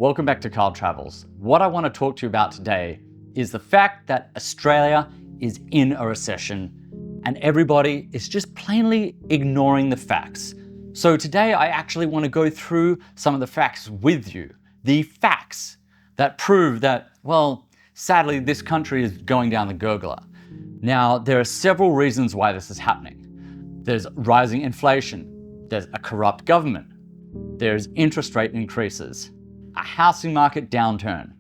Welcome back to Carl Travels. What I want to talk to you about today is the fact that Australia is in a recession and everybody is just plainly ignoring the facts. So today I actually want to go through some of the facts with you. The facts that prove that, well, sadly, this country is going down the gurgler. Now, there are several reasons why this is happening. There's rising inflation, there's a corrupt government, there's interest rate increases, a housing market downturn,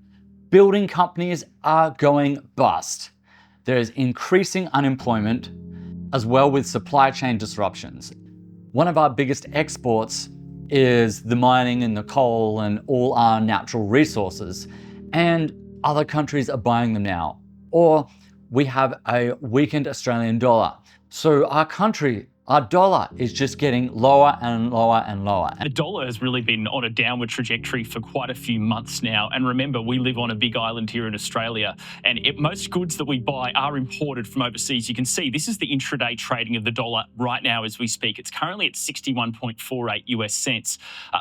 building companies are going bust, there's increasing unemployment, as well with supply chain disruptions. One of our biggest exports is the mining and the coal and all our natural resources, and other countries are buying them now. Or we have a weakened Australian dollar. So our country, our dollar is just getting lower and lower and lower. The dollar has really been on a downward trajectory for quite a few months now. And remember, we live on a big island here in Australia, and most goods that we buy are imported from overseas. You can see this is the intraday trading of the dollar right now as we speak. It's currently at 61.48 US cents.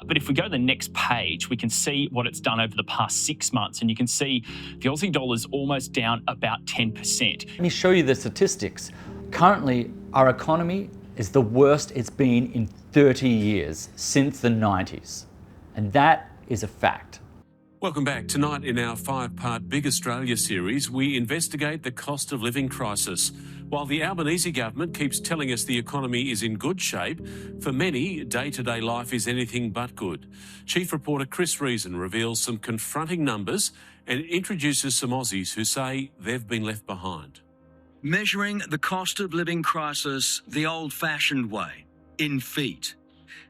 But if we go to the next page, we can see what it's done over the past 6 months. And you can see the Aussie dollar's almost down about 10%. Let me show you the statistics. Currently, our economy is the worst it's been in 30 years, since the 90s. And that is a fact. Welcome back. Tonight in our 5-part Big Australia series, we investigate the cost of living crisis. While the Albanese government keeps telling us the economy is in good shape, for many, day-to-day life is anything but good. Chief reporter Chris Reason reveals some confronting numbers and introduces some Aussies who say they've been left behind. Measuring the cost of living crisis the old-fashioned way, in feet.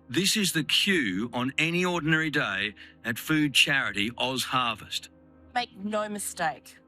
This is the queue on any ordinary day at food charity OzHarvest. Make no mistake,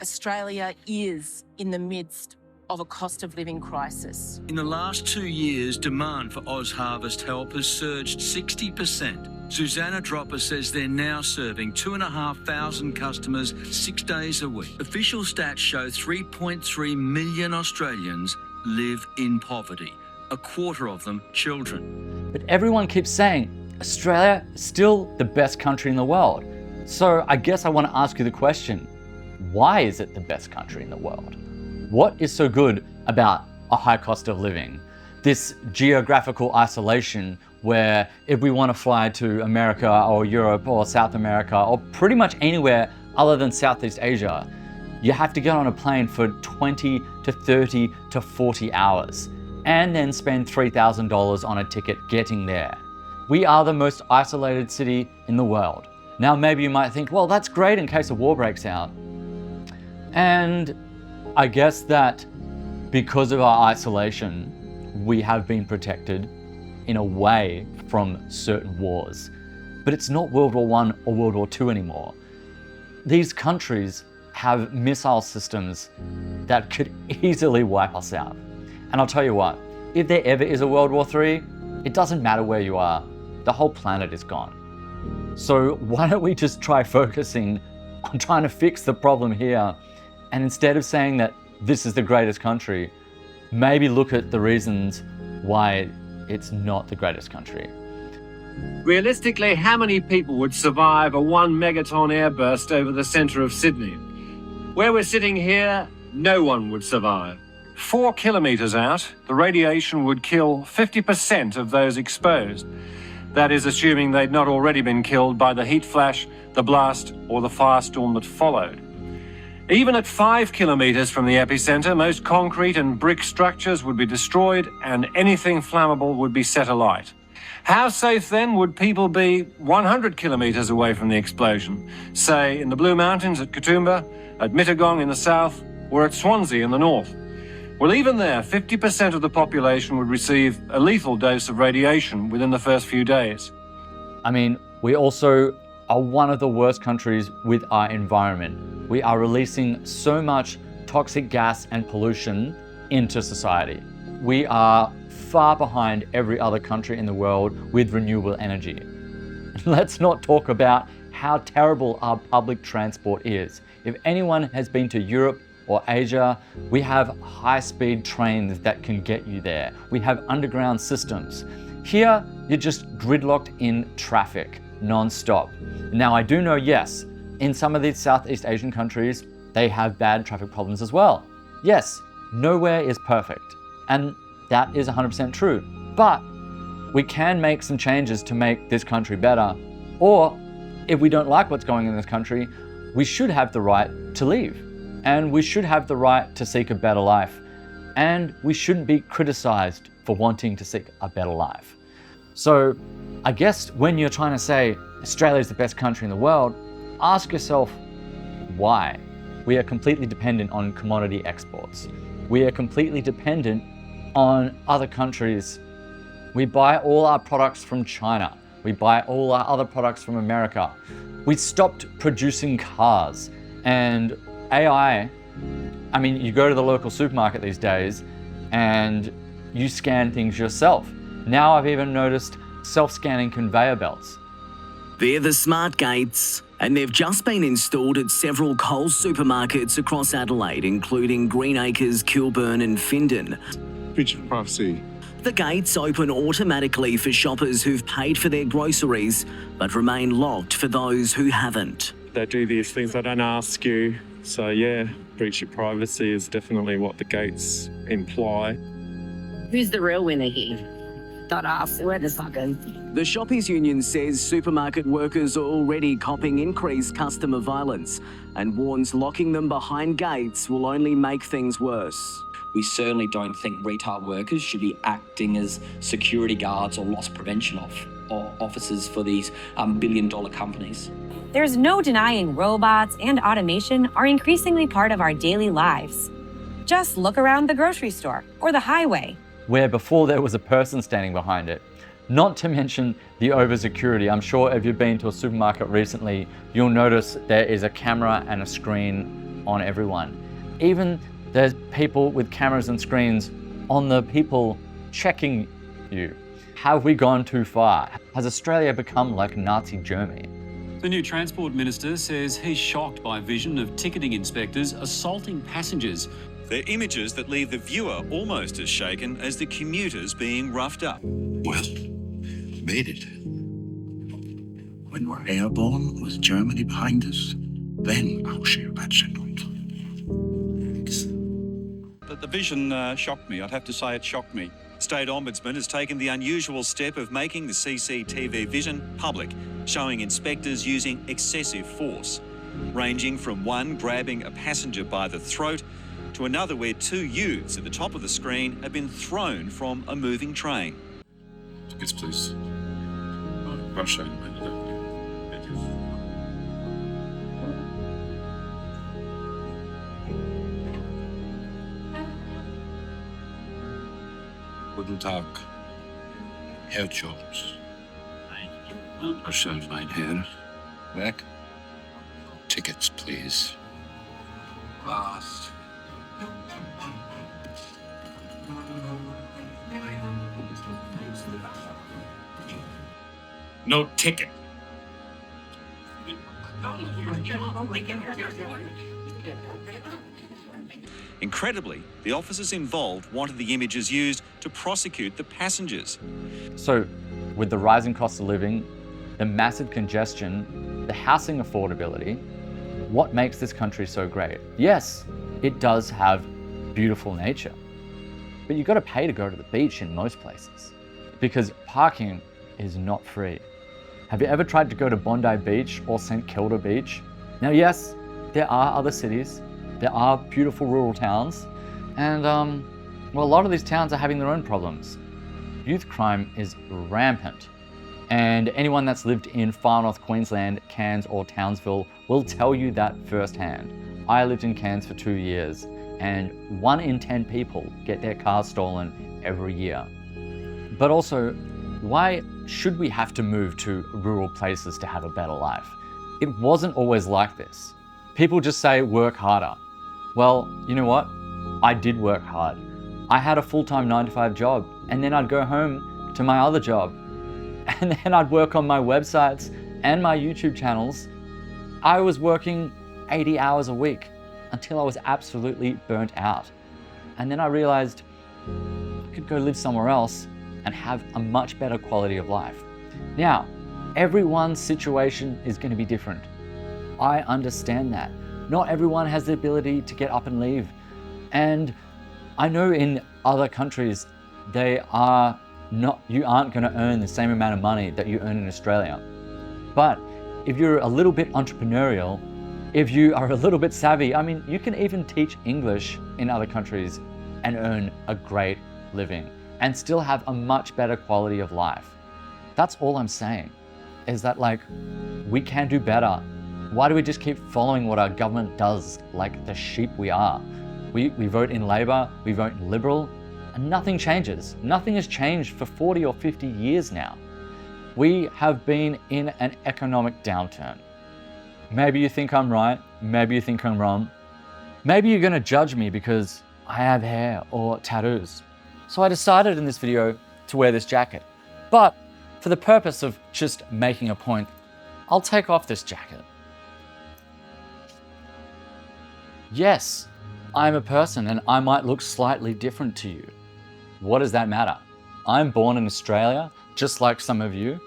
Australia is in the midst of a cost of living crisis. In the last 2 years, demand for OzHarvest help has surged 60%. Susanna Dropper says they're now serving 2,500 customers 6 days a week. Official stats show 3.3 million Australians live in poverty, a quarter of them children. But everyone keeps saying Australia is still the best country in the world. So I guess I want to ask you the question, why is it the best country in the world? What is so good about a high cost of living? This geographical isolation where if we want to fly to America or Europe or South America or pretty much anywhere other than Southeast Asia, you have to get on a plane for 20 to 30 to 40 hours and then spend $3,000 on a ticket getting there. We are the most isolated city in the world. Now maybe you might think, well, that's great in case a war breaks out. And I guess that because of our isolation, we have been protected in a way from certain wars. But it's not World War I or World War II anymore. These countries have missile systems that could easily wipe us out. And I'll tell you what, if there ever is a World War III, it doesn't matter where you are, the whole planet is gone. So why don't we just try focusing on trying to fix the problem here, and instead of saying that this is the greatest country, maybe look at the reasons why it's not the greatest country. Realistically, how many people would survive a 1 megaton airburst over the centre of Sydney? Where we're sitting here, no one would survive. 4 kilometres out, the radiation would kill 50% of those exposed. That is assuming they'd not already been killed by the heat flash, the blast, or the firestorm that followed. Even at 5 kilometres from the epicentre, most concrete and brick structures would be destroyed and anything flammable would be set alight. How safe then would people be 100 kilometres away from the explosion, say in the Blue Mountains at Katoomba, at Mittagong in the south, or at Swansea in the north? Well, even there, 50% of the population would receive a lethal dose of radiation within the first few days. I mean, we also are one of the worst countries with our environment. We are releasing so much toxic gas and pollution into society. We are far behind every other country in the world with renewable energy. Let's not talk about how terrible our public transport is. If anyone has been to Europe or Asia, we have high-speed trains that can get you there. We have underground systems. Here, you're just gridlocked in traffic. non-stop. Now, I do know, yes, in some of these Southeast Asian countries, they have bad traffic problems as well. Yes, nowhere is perfect, and that is 100% true. But we can make some changes to make this country better. Or if we don't like what's going on in this country, we should have the right to leave. And we should have the right to seek a better life. And we shouldn't be criticized for wanting to seek a better life. So I guess when you're trying to say Australia is the best country in the world, ask yourself why. We are completely dependent on commodity exports. We are completely dependent on other countries. We buy all our products from China. We buy all our other products from America. We stopped producing cars. And AI, I mean, you go to the local supermarket these days and you scan things yourself. Now I've even noticed self-scanning conveyor belts. They're the smart gates, and they've just been installed at several Coles supermarkets across Adelaide, including Greenacres, Kilburn and Findon. Breach of privacy. The gates open automatically for shoppers who've paid for their groceries, but remain locked for those who haven't. They do these things, they don't ask you. So yeah, breach of privacy is definitely what the gates imply. Who's the real winner here? Not us, we're the suckers. The Shoppies Union says supermarket workers are already copping increased customer violence and warns locking them behind gates will only make things worse. We certainly don't think retail workers should be acting as security guards or loss prevention officers for these billion-dollar companies. There's no denying robots and automation are increasingly part of our daily lives. Just look around the grocery store or the highway, where before there was a person standing behind it. Not to mention the over-security. I'm sure if you've been to a supermarket recently, you'll notice there is a camera and a screen on everyone. Even there's people with cameras and screens on the people checking you. Have we gone too far? Has Australia become like Nazi Germany? The new Transport Minister says he's shocked by vision of ticketing inspectors assaulting passengers. They're images that leave the viewer almost as shaken as the commuters being roughed up. Well, made it. When we're airborne with Germany behind us, then I'll share that sentiment. The vision shocked me. I'd have to say it shocked me. State Ombudsman has taken the unusual step of making the CCTV vision public, showing inspectors using excessive force, ranging from one grabbing a passenger by the throat to another where two youths at the top of the screen have been thrown from a moving train. Tickets, please. Guten Tag, Herr Jones. Yourself, mein Herr. Weg. Tickets, please. Was? No ticket. Incredibly, the officers involved wanted the images used to prosecute the passengers. So, with the rising cost of living, the massive congestion, the housing affordability, what makes this country so great? Yes, it does have beautiful nature, but you've got to pay to go to the beach in most places because parking is not free. Have you ever tried to go to Bondi Beach or St. Kilda Beach? Now, yes, there are other cities, there are beautiful rural towns, and well, a lot of these towns are having their own problems. Youth crime is rampant. And anyone that's lived in far north Queensland, Cairns or Townsville will tell you that firsthand. I lived in Cairns for 2 years and 1 in 10 people get their cars stolen every year. But also, why should we have to move to rural places to have a better life? It wasn't always like this. People just say work harder. Well, you know what? I did work hard. I had a full-time 9-to-5 job and then I'd go home to my other job. And then I'd work on my websites and my YouTube channels. I was working 80 hours a week until I was absolutely burnt out. And then I realized I could go live somewhere else and have a much better quality of life. Now, everyone's situation is going to be different. I understand that. Not everyone has the ability to get up and leave. And I know in other countries, you aren't going to earn the same amount of money that you earn in Australia. But if you're a little bit entrepreneurial, if you are a little bit savvy, I mean, you can even teach English in other countries and earn a great living and still have a much better quality of life. That's all I'm saying, is that like, we can do better. Why do we just keep following what our government does like the sheep we are? We vote in Labor, we vote in Liberal, and nothing changes. Nothing has changed for 40 or 50 years now. We have been in an economic downturn. Maybe you think I'm right, maybe you think I'm wrong. Maybe you're gonna judge me because I have hair or tattoos. So I decided in this video to wear this jacket. But for the purpose of just making a point, I'll take off this jacket. Yes, I'm a person and I might look slightly different to you. What does that matter? I'm born in Australia, just like some of you.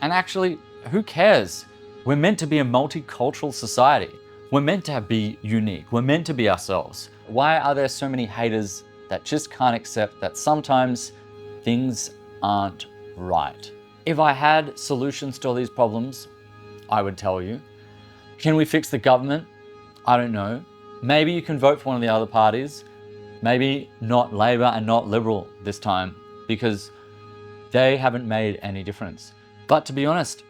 And actually, who cares? We're meant to be a multicultural society. We're meant to be unique. We're meant to be ourselves. Why are there so many haters that just can't accept that sometimes things aren't right? If I had solutions to all these problems, I would tell you. Can we fix the government? I don't know. Maybe you can vote for one of the other parties. Maybe not Labor and not Liberal this time, because they haven't made any difference. But to be honest,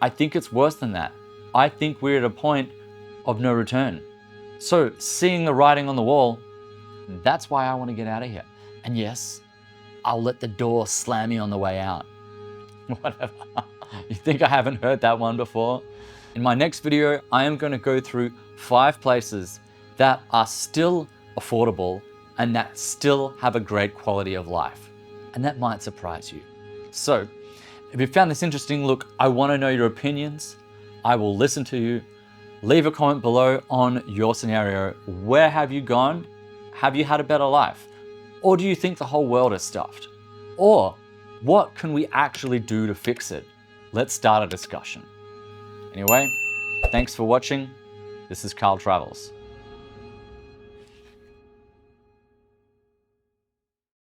I think it's worse than that. I think we're at a point of no return. So seeing the writing on the wall, that's why I want to get out of here. And yes, I'll let the door slam me on the way out. Whatever. You think I haven't heard that one before? In my next video, I am going to go through 5 places that are still affordable and that still have a great quality of life. And that might surprise you. So if you found this interesting, look, I want to know your opinions. I will listen to you. Leave a comment below on your scenario. Where have you gone? Have you had a better life? Or do you think the whole world is stuffed? Or what can we actually do to fix it? Let's start a discussion. Anyway, thanks for watching. This is Carl Travels.